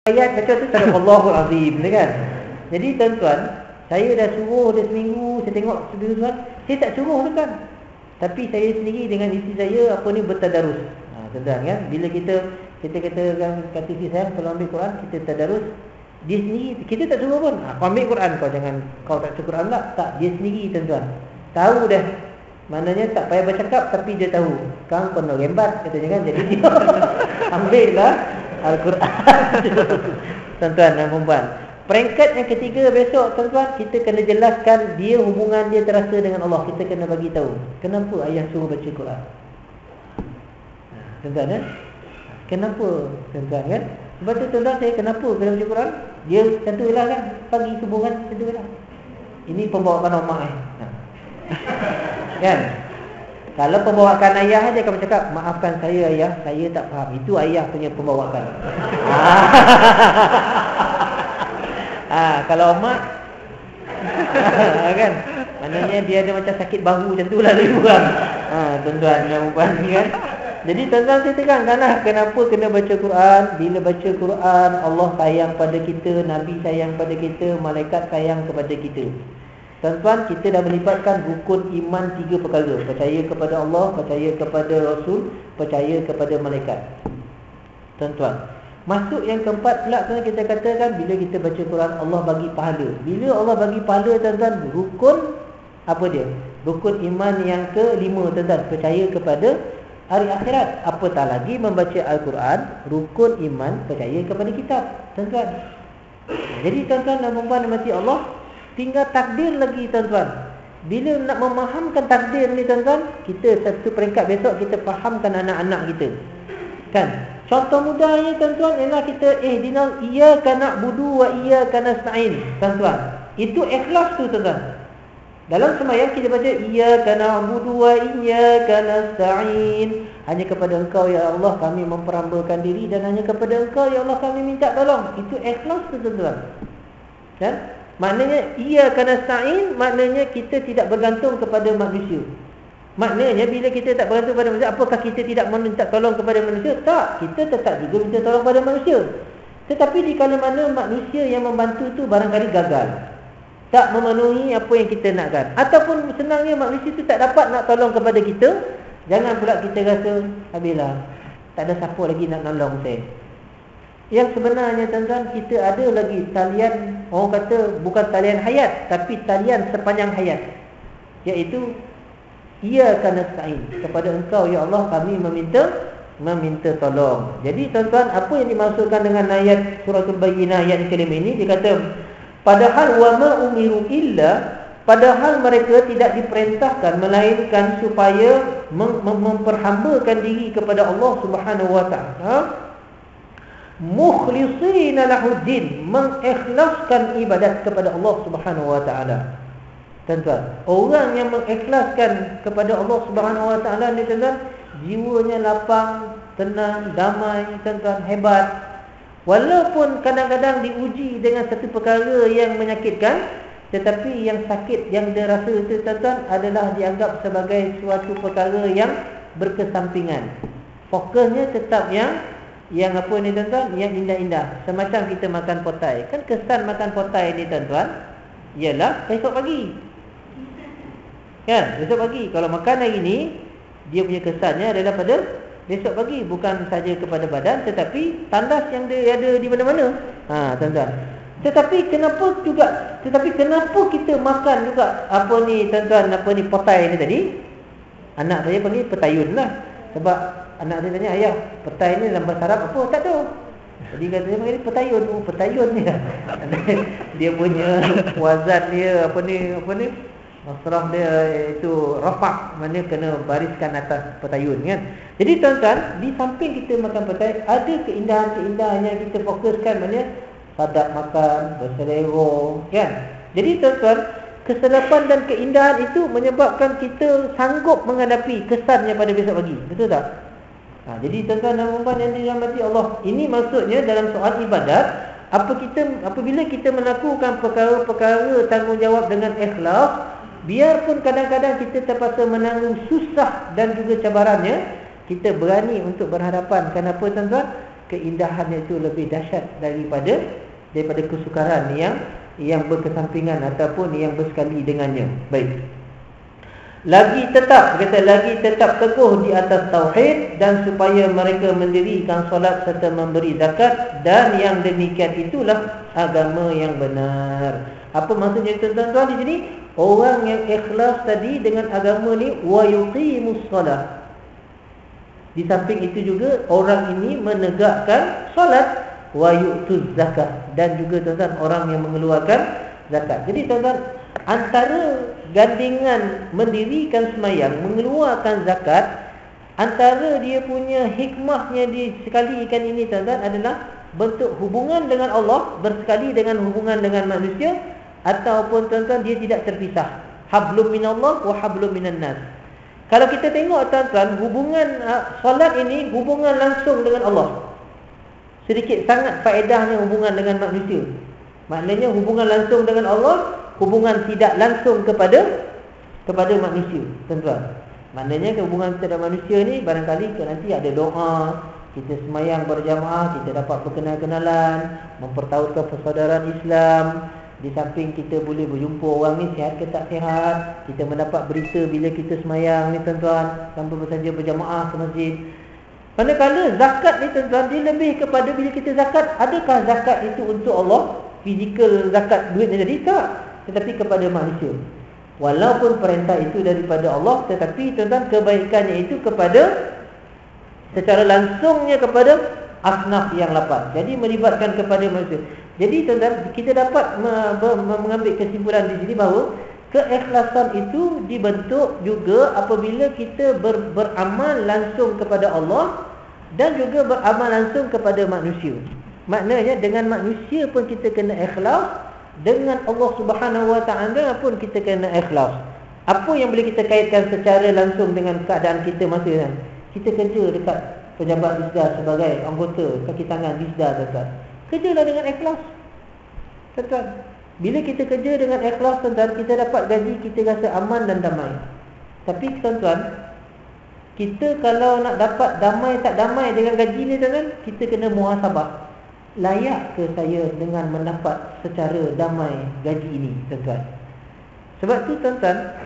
ayat baca tu Sadaqallahul Azim ni kan. Jadi tuan-tuan, saya dah suruh dia seminggu, saya tengok seminggu tuan, saya tak suruh tuan. Tapi saya sendiri dengan isteri saya bertadarus. Tuan-tuan kan, bila kita kata isteri saya kalau ambil Quran kita tadarus, dia sendiri kita tak suruh pun. Kau ambil Quran, kau tak suruh Quran lah. Tak, dia sendiri tuan-tuan. Tahu dah. Maknanya tak payah bercakap tapi dia tahu. Kang penuh rembat katanya kan. Jadi dia ambil lah Al-Quran. Tuan-tuan dan puan-puan, peringkat yang ketiga besok tuan-tuan, kita kena jelaskan dia hubungan dia terasa dengan Allah. Kita kena bagi tahu kenapa ayah suruh baca Quran. Tuan-tuan kan? Kenapa tuan-tuan kan? Sebab tu tuan-tuan, saya kenapa kena baca Quran? Dia tentulah kan, pagi subuh kan, tentulah. Ini pembawakan mak kan? Kalau pembawakan ayah dia akan bercakap, maafkan saya ayah, saya tak faham. Itu ayah punya pembawakan. Kalau mak kan, maknanya dia ada macam sakit bahu macam tu lah lebih kurang. Tuan-tuan dan puan kan. Jadi tuan-tuan, saya tekankanlah kenapa kena baca Quran. Bila baca Quran, Allah sayang pada kita, Nabi sayang pada kita, malaikat sayang kepada kita. Tuan-tuan, kita dah melibatkan rukun iman 3 perkara. Percaya kepada Allah, percaya kepada Rasul, percaya kepada malaikat. Tuan-tuan, masuk yang keempat pula tuan, kita katakan bila kita baca Quran Allah bagi pahala. Bila Allah bagi pahala tuan-tuan, rukun apa dia? Rukun iman yang ke-5 tuan-tuan, percaya kepada hari akhirat. Apatah lagi membaca Al-Quran, rukun iman percaya kepada kitab. Tuan-tuan, jadi tuan-tuan dan puan-puan dimati Allah, tinggal takdir lagi tuan-tuan. Bila nak memahamkan takdir ni tuan-tuan, kita satu peringkat besok kita fahamkan anak-anak kita. Kan? Contoh mudahnya tuan-tuan ialah kita iyyaka na'budu wa iyyaka nasta'in. Tuan-tuan, itu ikhlas tu tuan-tuan. Dalam sembahyang kita baca iyyaka na'budu wa iyyaka nasta'in. Hanya kepada Engkau ya Allah kami memperambakan diri, dan hanya kepada Engkau ya Allah kami minta tolong. Itu ikhlas tu tuan-tuan. Kan? Maknanya iyyaka nasta'in, maknanya kita tidak bergantung kepada manusia. Maknanya bila kita tak bergantung kepada manusia, apakah kita tidak meminta tolong kepada manusia? Tak, kita tetap juga minta tolong kepada manusia. Tetapi di kala mana manusia yang membantu tu barangkali gagal, tak memenuhi apa yang kita nakkan, ataupun senangnya manusia tu tak dapat nak tolong kepada kita, jangan pula kita rasa habislah, tak ada siapa lagi nak tolong saya. Yang sebenarnya tuan-tuan, kita ada lagi talian, orang kata bukan talian hayat, tapi talian sepanjang hayat, iaitu iyyaka nasta'in, kepada Engkau ya Allah kami meminta tolong. Jadi tuan-tuan, apa yang dimaksudkan dengan ayat suratul Bayyinah ayat kelima ini? Dia kata padahal wa ma umiru illa, padahal mereka tidak diperintahkan melainkan supaya memperhambakan diri kepada Allah Subhanahu wa taala, mukhlisina lahuddin, mengikhlaskan ibadat kepada Allah Subhanahu wa taala. Tuan-tuan, orang yang mengikhlaskan kepada Allah Subhanahu wa taala ni tuan-tuan, jiwanya lapang, tenang, damai tuan-tuan, hebat. Walaupun kadang-kadang diuji dengan satu perkara yang menyakitkan, tetapi yang sakit yang dia rasa itu tuan-tuan adalah dianggap sebagai suatu perkara yang berkesampingan. Fokusnya tetap yang apa ni tuan-tuan, yang indah-indah. Semacam kita makan potai. Kan kesan makan potai ni tuan-tuan ialah besok pagi. Kan? Besok pagi. Kalau makan hari ni, dia punya kesannya adalah pada besok pagi, bukan saja kepada badan tetapi tandas yang dia ada di mana-mana. Tuan-tuan. Tetapi kenapa kita makan juga apa ni tuan-tuan, apa ni potai ni tadi? Anak saya panggil petayun lah. Sebab anak saya tanya, ayah, petai ni dalam bahasa Arab apa? Tak tahu. Jadi katanya panggil petayun. Oh, petayun ni. Dia punya wazan dia apa ni? Masrah dia itu rafaq, mana kena bariskan atas petayun kan. Jadi tuan-tuan, di samping kita makan petai, ada keindahan-keindahan yang kita fokuskan, mana sadap makan, berselera kan. Jadi tuan-tuan, kesedapan dan keindahan itu menyebabkan kita sanggup menghadapi kesannya pada besok pagi. Betul tak? Jadi tuan-tuan dan puan-puan yang dirahmati Allah, ini maksudnya dalam soal ibadat, apabila kita melakukan perkara-perkara tanggungjawab dengan ikhlas, biarpun kadang-kadang kita terpaksa menanggung susah dan juga cabarannya, kita berani untuk berhadapan. Kenapa tuan-tuan? keindahannya itu lebih dahsyat daripada kesukaran yang berkesampingan ataupun yang bersekali dengannya. Baik. Lagi tetap teguh di atas tauhid, dan supaya mereka mendirikan solat serta memberi zakat, dan yang demikian itulah agama yang benar. Apa maksudnya tuan-tuan di sini? Orang yang ikhlas tadi dengan agama ni, wa yuqimus solat. Di samping itu juga orang ini menegakkan solat, wa yu'tuz zakat, dan juga tuan-tuan orang yang mengeluarkan zakat. Jadi tuan-tuan, antara gandingan mendirikan semayang, mengeluarkan zakat, antara dia punya hikmahnya disekalikan ini tuan-tuan adalah bentuk hubungan dengan Allah bersekali dengan hubungan dengan manusia, ataupun tuan-tuan dia tidak terpisah. Hablum minallah wa hablum minan nas. Kalau kita tengok tuan-tuan, hubungan solat ini hubungan langsung dengan Allah. Sedikit sangat faedahnya hubungan dengan manusia. Maknanya hubungan langsung dengan Allah, hubungan tidak langsung kepada manusia, tuan-tuan. Maknanya hubungan kita dengan manusia ni barangkali nanti ada doa, kita semayang berjamaah, kita dapat berkenal-kenalan, mempertautkan persaudaraan Islam. Di samping kita boleh berjumpa orang ni sihat ke tak sihat, kita mendapat berita bila kita semayang ni tuan-tuan, tanpa bersaja berjamaah ke masjid. Manakala zakat ni tuan-tuan, dia lebih kepada bila kita zakat, adakah zakat itu untuk Allah? Fizikal zakat duit ni jadi tak, tetapi kepada manusia. Walaupun perintah itu daripada Allah, tetapi tuan-tuan kebaikannya itu kepada, secara langsungnya kepada asnaf yang lapar. Jadi melibatkan kepada manusia. Jadi tuan-tuan, kita dapat mengambil kesimpulan di sini bahawa keikhlasan itu dibentuk juga apabila kita beramal langsung kepada Allah dan juga beramal langsung kepada manusia. Maknanya dengan manusia pun kita kena ikhlas, dengan Allah Subhanahu Wa Taala pun kita kena ikhlas. Apa yang boleh kita kaitkan secara langsung dengan keadaan kita masa ni? Kita kerja dekat pejabat Disda sebagai anggota kaki tangan Disda, tuan-tuan. Kerjalah dengan ikhlas, tuan-tuan. Bila kita kerja dengan ikhlas, tuan-tuan, kita dapat gaji, kita rasa aman dan damai. Tapi tuan-tuan, kita kalau nak dapat damai tak damai dengan gaji ni tuan-tuan, kita kena muhasabah. Layak ke saya dengan mendapat secara damai gaji ini, tuan-tuan? Sebab tu tuan-tuan,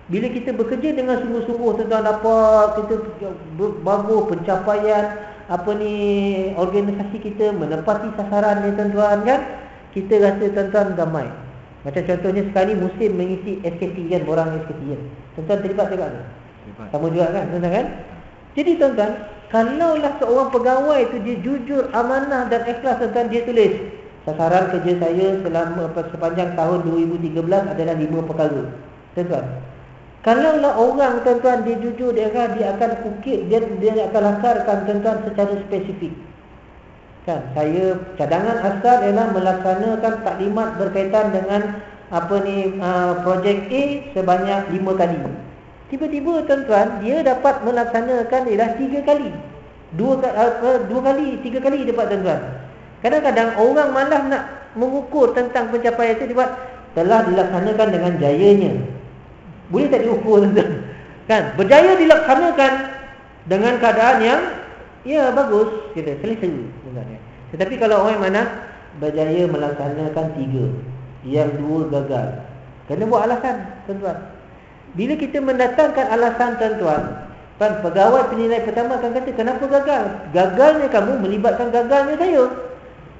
bila kita bekerja dengan sungguh-sungguh, tuan-tuan, dapat kita bagus pencapaian organisasi kita menepati sasaran ni, tuan-tuan, kan? Kita rasa tuan-tuan damai. Macam contohnya sekarang ni musim mengisi SKT kan, borang SKT kan. Tuan-tuan terlibat juga tak? Sama juga kan, tuan-tuan kan? Jadi tuan-tuan, kalaulah seorang pegawai itu dia jujur, amanah dan ikhlas, tuan-tuan, dia tulis sasaran kerja saya sepanjang tahun 2013 adalah 5 perkara. Tuan-tuan, kalaulah orang, tuan-tuan, dia jujur, dia akan ukir, dia akan lakarkan, tuan-tuan, secara spesifik. Kan, saya cadangan asal ialah melaksanakan taklimat berkaitan dengan projek A sebanyak 5 kali. Tiba-tiba tuan-tuan, dia dapat melaksanakan ialah 3 kali. 2 kali, 3 kali dapat, tuan-tuan. Kadang-kadang orang malas nak mengukur tentang pencapaian itu, dia telah dilaksanakan dengan jayanya. Boleh tak diukur, tuan-tuan? Kan, berjaya dilaksanakan dengan keadaan yang bagus, kita selesa sebenarnya. Tetapi kalau orang mana berjaya melaksanakan 3, yang 2 gagal, kena buat alasan, tuan-tuan. Bila kita mendatangkan alasan, tuan-tuan, kan pegawai penilai pertama akan kata, kenapa gagal? Gagalnya kamu melibatkan gagalnya saya.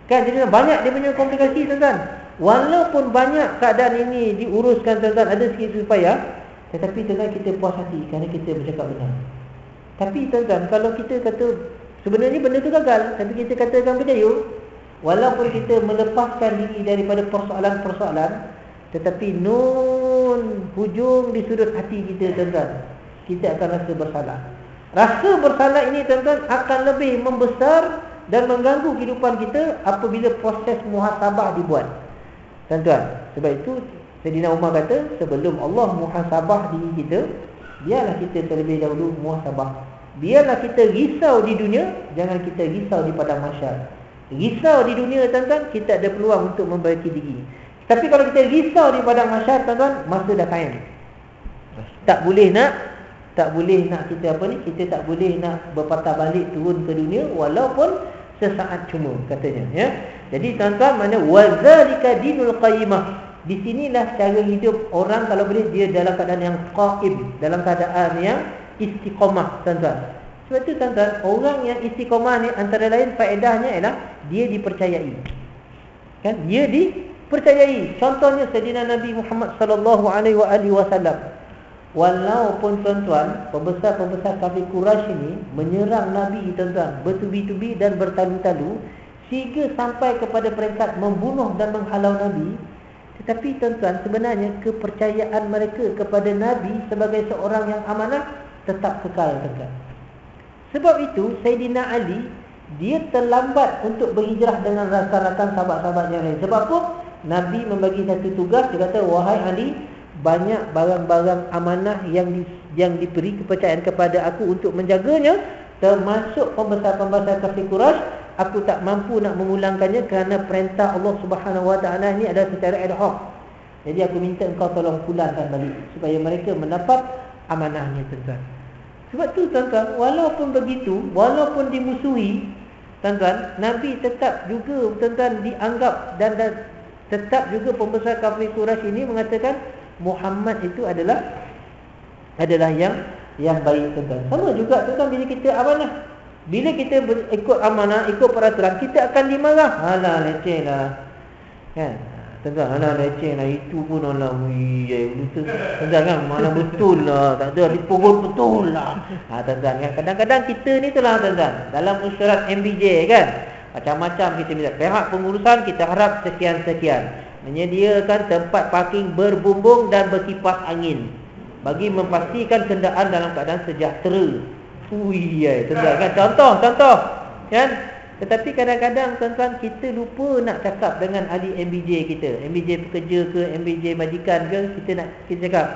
Kan, jadi banyak dia punya komplikasi, tuan-tuan. Walaupun banyak keadaan ini diuruskan, tuan-tuan, ada sikit supaya, tetapi tuan-tuan, kita puas hati kerana kita bercakap benar. Tapi tuan-tuan, kalau kita kata sebenarnya benda tu gagal, tapi kita katakan berjaya, walaupun kita melepaskan diri daripada persoalan-persoalan, tetapi nun hujung di sudut hati kita, tuan-tuan, kita akan rasa bersalah. Rasa bersalah ini, tuan-tuan, akan lebih membesar dan mengganggu kehidupan kita apabila proses muhasabah dibuat, tuan-tuan. Sebab itu Sayyidina Umar kata, sebelum Allah muhasabah diri kita, biarlah kita terlebih dahulu muhasabah. Biarlah kita risau di dunia, jangan kita risau di padang mahsyar. Risau di dunia, tuan-tuan, kita ada peluang untuk membaiki diri. Tapi kalau kita risau di padang mahsyar, tuan-tuan, masa dah time. Tak boleh nak kita kita tak boleh nak berpatah balik turun ke dunia, walaupun sesaat cuma katanya, ya. Jadi tuan-tuan, mana wazalika dinul qayyimah. Di sinilah cara hidup orang kalau boleh dia dalam keadaan yang qaim, dalam keadaan yang istiqamah, tuan-tuan. Sebab tu tuan-tuan, orang yang istiqamah ni antara lain faedahnya ialah dia dipercayai. Kan? Dia dipercayai. Contohnya Sayyidina Nabi Muhammad sallallahu alaihi wasallam. Walaupun tuan-tuan, pembesar-pembesar kafir Quraisy ini menyerang Nabi, tuan-tuan, bertubi-tubi dan bertalu-talu sehingga sampai kepada peringkat membunuh dan menghalau Nabi. Tetapi tuan-tuan, sebenarnya kepercayaan mereka kepada Nabi sebagai seorang yang amanah tetap kekal, tuan-tuan. Sebab itu Sayyidina Ali, dia terlambat untuk berhijrah dengan rakan-rakan sahabat-sahabat yang lain. Sebab apa? Nabi membagi satu tugas. Dia kata, wahai Ali, banyak barang-barang amanah yang diberi kepercayaan kepada aku untuk menjaganya, termasuk pembesar-pembesar kafir Quraisy. Aku tak mampu nak memulangkannya kerana perintah Allah Subhanahu Wa Taala ini adalah secara ad hoc. Jadi aku minta engkau tolong pulangkan balik supaya mereka mendapat amanahnya, tuan-tuan. Sebab tu tuan-tuan, walaupun begitu, walaupun dimusuhi, tuan-tuan, Nabi tetap juga, tuan-tuan, dianggap dan tetap juga pembesar kafir Quraisy ini mengatakan Muhammad itu adalah yang baik, tuan-tuan. Sama juga, tuan-tuan, bila kita amanah. Bila kita ikut amanah, ikut peraturan, kita akan dimarah. Alah, leceh lah. Kan? Tuan-tuan, alah, leceh lah. Itu pun alah, tuan-tuan kan, mana betul lah. Tak ada, dipukul betul lah. Tuan-tuan kan, kadang-kadang kita ni tu lah, tuan-tuan, dalam syarat MBJ kan, macam-macam kita minta. Pihak pengurusan kita harap sekian-sekian. Menyediakan tempat parking berbumbung dan berkipas angin bagi memastikan kenderaan dalam keadaan sejahtera. Tuan-tuan kan, contoh kan. Tetapi kadang-kadang tuan-tuan, kita lupa nak cakap dengan ahli MBJ kita, MBJ pekerja ke, MBJ majikan ke, kita cakap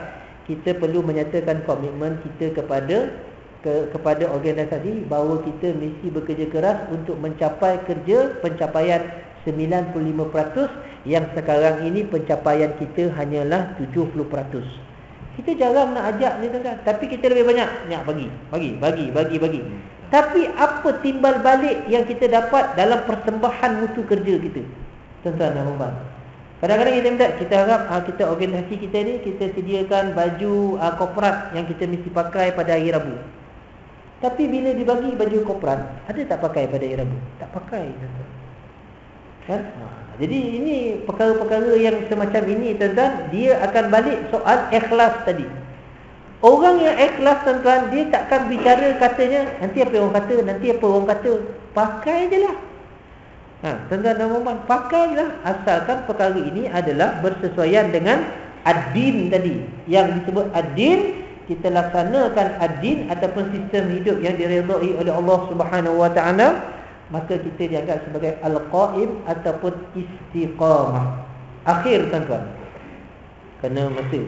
kita perlu menyatakan komitmen kita kepada organisasi bahawa kita mesti bekerja keras untuk mencapai pencapaian 95%, yang sekarang ini pencapaian kita hanyalah 70%. Kita jarang nak ajak ni, tuan-tuan, tapi kita lebih banyak bagi. Tapi apa timbal balik yang kita dapat dalam persembahan mutu kerja kita, tuan-tuan dan puan-puan? Kadang-kadang kita minta, kita harap kita organisasi kita ni, kita sediakan baju korporat yang kita mesti pakai pada hari Rabu. Tapi bila dibagi baju korporat, ada tak pakai pada hari Rabu? Tak pakai, tuan-tuan. Kan? Jadi ini perkara-perkara yang semacam ini, tuan-tuan, dia akan balik soal ikhlas tadi. Orang yang ikhlas, tuan-tuan, dia takkan bicara katanya nanti apa orang kata, pakai je lah. Tuan-tuan dan puan-puan, pakai je lah, asalkan perkara ini adalah bersesuaian dengan ad-din tadi. Yang disebut ad-din, kita laksanakan ad-din ataupun sistem hidup yang diredai oleh Allah Subhanahu Wa Taala, maka kita dianggap sebagai al-qaim ataupun istiqamah. Akhir, tuan-tuan, kerana masa.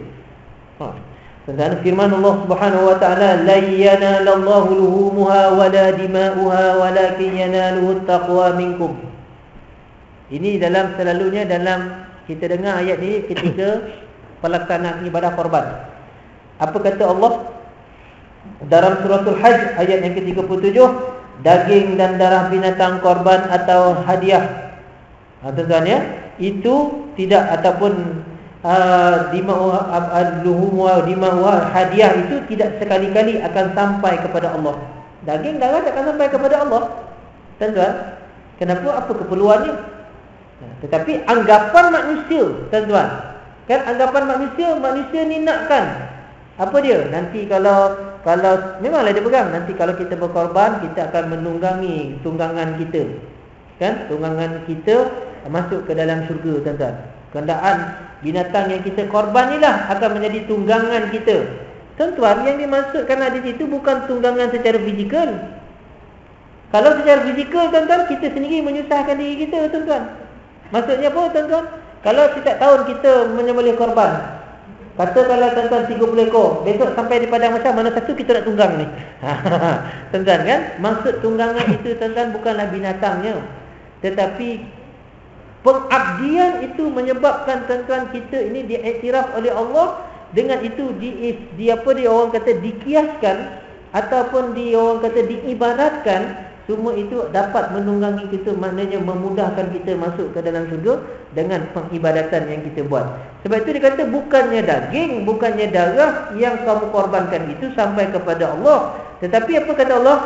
Tuan-tuan, firman Allah Subhanahu Wa Taala, la yanalallahu luhumuha wala dima'uha walakin yanaluhu taqwa minkum. Ini selalunya dalam kita dengar ayat ini ketika pelaksanaan ibadah korban. Apa kata Allah dalam suratul Hajj ayat yang ke-37? Daging dan darah binatang korban atau hadiah, tuan-tuan ya, itu tidak, ataupun hadiah itu tidak sekali-kali akan sampai kepada Allah. Daging darah tak akan sampai kepada Allah, tuan-tuan. Kenapa? Apa keperluannya? Tetapi anggapan manusia, tuan-tuan, kan, anggapan manusia ni nakkan apa dia? Nanti kalau memanglah dia pegang, nanti kalau kita berkorban, kita akan menunggangi tunggangan kita, kan? Tunggangan kita masuk ke dalam syurga, tuan-tuan. Kenderaan binatang yang kita korban inilah akan menjadi tunggangan kita. Tuan-tuan, yang dimaksudkan hadis itu bukan tunggangan secara fizikal. Kalau secara fizikal, tuan-tuan, kita sendiri menyusahkan diri kita, tuan-tuan. Maksudnya apa, tuan-tuan? Kalau setiap tahun kita menyembelih korban, katakanlah, tuan-tuan, 30 ekor, besok sampai di padang macam mana satu kita nak tunggang ni. Tuan-tuan kan, maksud tunggangan itu, tuan-tuan, bukanlah binatangnya, tetapi pengabdian itu menyebabkan, tuan-tuan, kita ini diiktiraf oleh Allah. Dengan itu orang kata dikiaskan ataupun orang kata diibaratkan semua itu dapat menunggangi kita, maknanya memudahkan kita masuk ke dalam syurga dengan pengibadatan yang kita buat. Sebab itu dia kata bukannya daging, bukannya darah yang kamu korbankan itu sampai kepada Allah, tetapi apa kata Allah?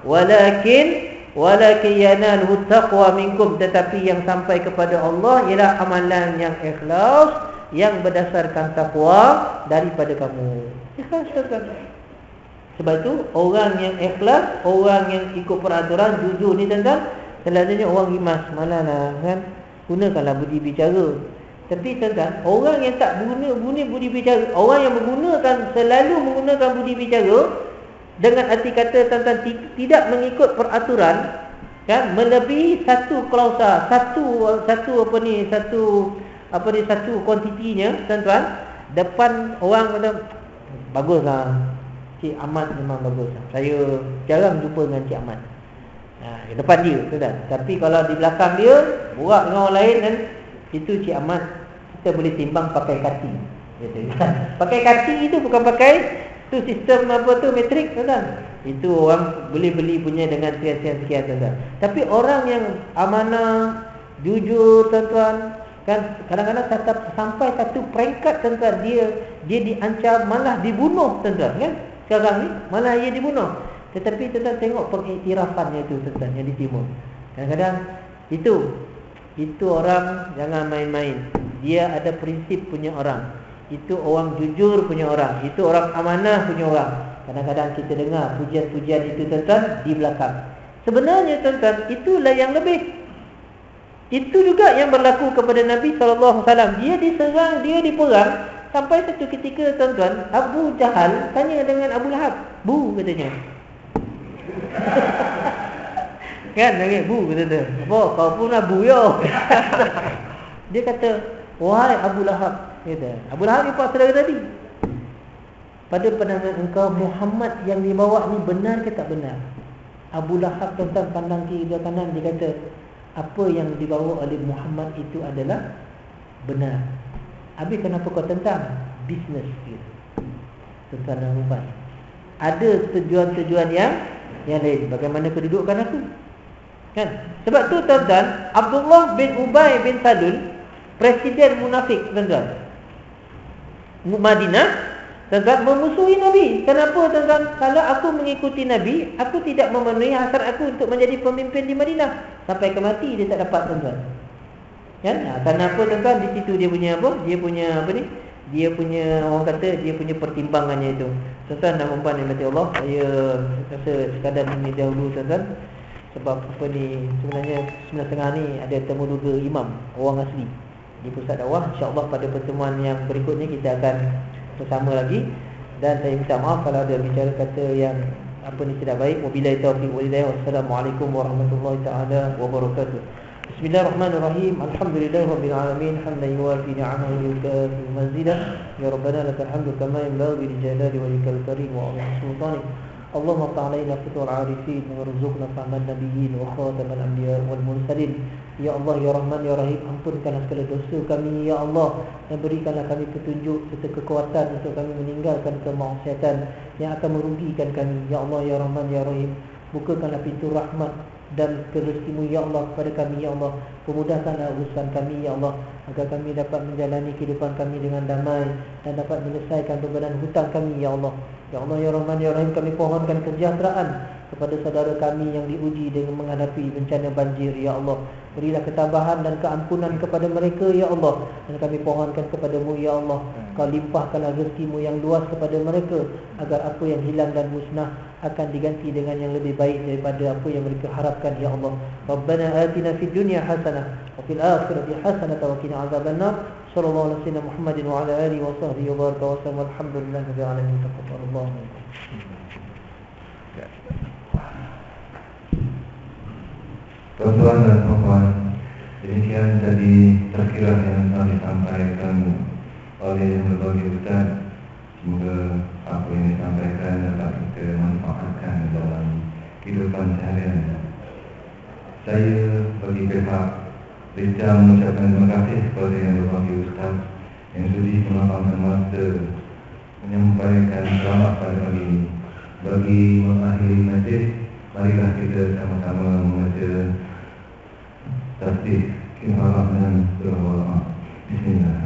Walakin yanaluhu taqwa minkum, tetapi yang sampai kepada Allah ialah amalan yang ikhlas, yang berdasarkan takwa daripada kamu. Ikhlas kan? Sebab itu orang yang ikhlas, orang yang ikut peraturan, jujur ni tuan-tuan, selalunya orang rimas, malah kan, gunakanlah budi bicara. Tapi tuan-tuan, orang yang tak guna budi bicara, orang yang selalu menggunakan budi bicara dengan arti kata tuan-tuan tidak mengikut peraturan, kan, melebihi satu klausa, satu kuantitinya, tuan-tuan, depan orang kata baguslah Cik Ahmad, memang bagus. Saya jarang jumpa dengan Cik Ahmad. Di depan dia, tuan-tuan. Tapi kalau di belakang dia, borak dengan orang lain, kan, itu Cik Ahmad kita boleh timbang pakai kati. Pakai kati itu bukan pakai tu sistem metrik, tuan-tuan. Itu orang boleh beli punya dengan sekian-sekian, tuan-tuan. Tapi orang yang amanah, jujur, tuan-tuan, kan, kadang-kadang sampai satu peringkat, tuan-tuan, dia diancam, malah dibunuh, tuan-tuan, kan? Sekarang ni malah ia dibunuh. Tetapi tuan-tuan tengok pengiktirafannya itu, tuan-tuan, yang di timur. Kadang-kadang itu orang jangan main-main. Dia ada prinsip punya orang. Itu orang jujur punya orang. Itu orang amanah punya orang. Kadang-kadang kita dengar pujian-pujian itu, tuan-tuan, di belakang. Sebenarnya, tuan-tuan, itulah yang lebih. Itu juga yang berlaku kepada Nabi SAW. Dia diserang, dia diperang. Sampai satu ketika, tuan-tuan, Abu Jahal tanya dengan Abu Lahab. Bu, katanya. Kan, bu, kata dia. Apa, kau pun Abu, yo. Dia kata, wahai Abu Lahab, kata, Abu Lahab ni pak saudara tadi, pada pandangan engkau Muhammad yang dibawa ni benar ke tak benar? Abu Lahab, tuan-tuan, pandang kiri dan kanan, dia kata, apa yang dibawa oleh Muhammad itu adalah benar. Habis kenapa kau tentang? Bisnes gitu. Tuan-tuan dan puan, ada tujuan-tujuan yang lain. Bagaimana kedudukan aku? Kan? Sebab tu, tuan-tuan, Abdullah bin Ubay bin Salul, presiden munafik, tuan-tuan, Madinah, tuan-tuan, memusuhi Nabi. Kenapa, tuan-tuan? Kalau aku mengikuti Nabi, aku tidak memenuhi hasrat aku untuk menjadi pemimpin di Madinah. Sampai ke mati dia tak dapat, tuan-tuan. Kan? Kenapa, tuan-tuan? Di situ dia punya apa? Dia punya apa ni? Dia punya, orang kata, dia punya pertimbangannya itu. Tuan-tuan dan puan-puan yang dirahmati Allah, saya rasa sekadar ini dahulu, tuan-tuan. Sebab apa ni, sebenarnya 9.30 ni ada temu duga imam, orang asli di pusat dakwah. InsyaAllah pada pertemuan yang berikutnya kita akan bersama lagi. Dan saya minta maaf kalau ada bicara kata yang apa ni tidak baik. Wabillahi taufiq wal hidayah. Wassalamualaikum warahmatullahi taala wabarakatuh. Bismillahirrahmanirrahim. Alhamdulillahirabbil alamin. Hamdan yuwafi ni'amahu wa yukafi mazidah. Ya Rabbana lakal hamdu kama yanbaghi li jalali wajhikal karim wa 'azimi sultanik. Allahumma ftah 'alaina futuhal 'arifin warzuqna fahman nabiyyin wa khatamal anbiya wal mursalin. Ya Allah, ya Rahman, ya Rahim, ampunkanlah segala dosa kami, ya Allah, dan berikanlah kami petunjuk serta kekuatan untuk kami meninggalkan kemaksiatan yang akan merugikan kami. Ya Allah, ya Rahman, ya Rahim, bukakanlah pintu rahmat dan rezeki-Mu, ya Allah, kepada kami, ya Allah. Pemudahkanlah urusan kami, ya Allah, agar kami dapat menjalani kehidupan kami dengan damai dan dapat menyelesaikan beban hutang kami, ya Allah. Ya Allah, ya Rahman, ya Rahim, kami pohonkan kesejahteraan kepada saudara kami yang diuji dengan menghadapi bencana banjir, ya Allah. Berilah ketabahan dan keampunan kepada mereka, ya Allah. Dan kami pohonkan kepada-Mu, ya Allah, Kau limpahkanlah rezeki-Mu yang luas kepada mereka, agar apa yang hilang dan musnah akan diganti dengan yang lebih baik daripada apa yang mereka harapkan, ya Allah. Rabbana atina fid dunya hasanah wa fil akhirati hasanah wa qina azabannar. Sallallahu alaihi wasallam Muhammadin wa ala alihi wa sahbihi wa baraka wa sallam. Alhamdulillahirabbil alamin. Taqabbalallahu minkum. Tuan-tuan dan puan-puan, demikian tadi tazkirah yang telah disampaikan oleh berbagai ustaz. Semoga apa yang disampaikan dapat kita manfaatkan dalam kehidupan seharian. Saya bagi pihak Rita mengucapkan terima kasih kepada yang berbagai ustaz yang sudi meluangkan masa menyampaikan selamat pada pagi ini. Bagi mengakhiri majlis, marilah kita sama-sama membaca tasbih kifarah dan surah Al-Baqarah. Bismillah.